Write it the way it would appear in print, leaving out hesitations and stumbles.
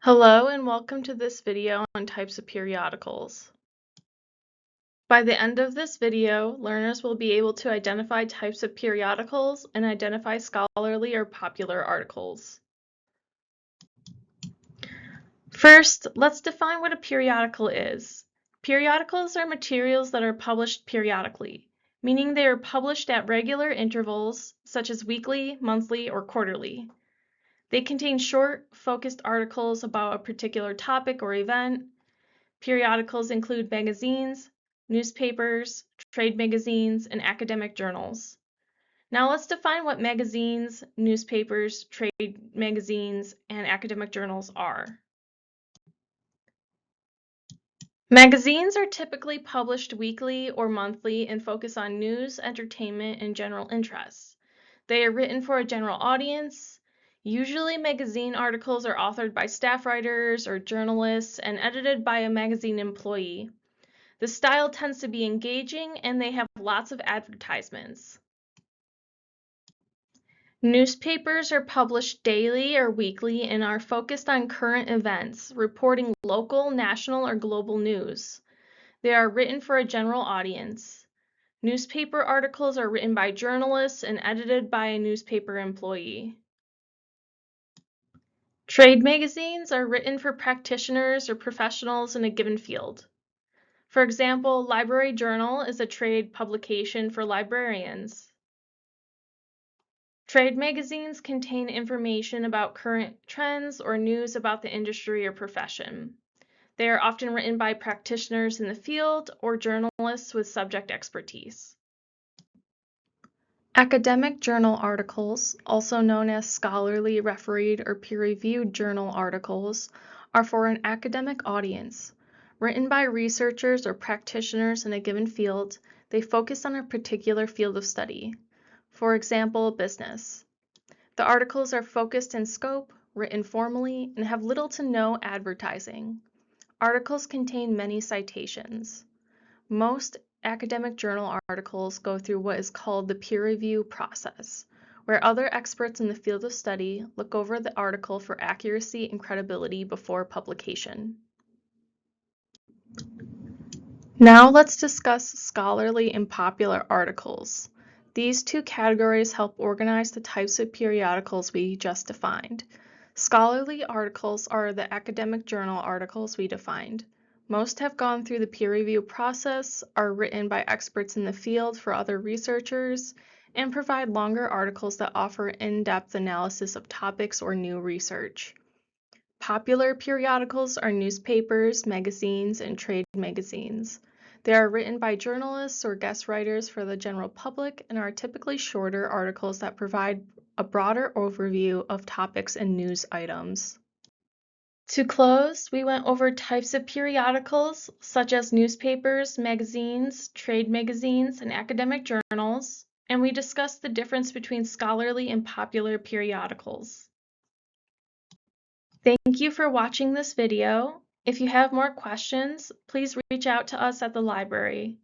Hello and welcome to this video on types of periodicals. By the end of this video, learners will be able to identify types of periodicals and identify scholarly or popular articles. First, let's define what a periodical is. Periodicals are materials that are published periodically, meaning they are published at regular intervals, such as weekly, monthly, or quarterly. They contain short, focused articles about a particular topic or event. Periodicals include magazines, newspapers, trade magazines, and academic journals. Now let's define what magazines, newspapers, trade magazines, and academic journals are. Magazines are typically published weekly or monthly and focus on news, entertainment, and general interests. They are written for a general audience. Usually magazine articles are authored by staff writers or journalists and edited by a magazine employee. The style tends to be engaging and they have lots of advertisements. Newspapers are published daily or weekly and are focused on current events, reporting local, national, or global news. They are written for a general audience. Newspaper articles are written by journalists and edited by a newspaper employee. Trade magazines are written for practitioners or professionals in a given field. For example, Library Journal is a trade publication for librarians. Trade magazines contain information about current trends or news about the industry or profession. They are often written by practitioners in the field or journalists with subject expertise. Academic journal articles, also known as scholarly, refereed, or peer-reviewed journal articles, are for an academic audience. Written by researchers or practitioners in a given field, they focus on a particular field of study. For example, business. The articles are focused in scope, written formally, and have little to no advertising. Articles contain many citations. Most academic journal articles go through what is called the peer review process, where other experts in the field of study look over the article for accuracy and credibility before publication. Now let's discuss scholarly and popular articles. These two categories help organize the types of periodicals we just defined. Scholarly articles are the academic journal articles we defined. Most have gone through the peer review process, are written by experts in the field for other researchers, and provide longer articles that offer in-depth analysis of topics or new research. Popular periodicals are newspapers, magazines, and trade magazines. They are written by journalists or guest writers for the general public and are typically shorter articles that provide a broader overview of topics and news items. To close, we went over types of periodicals such as newspapers, magazines, trade magazines, and academic journals, and we discussed the difference between scholarly and popular periodicals. Thank you for watching this video. If you have more questions, please reach out to us at the library.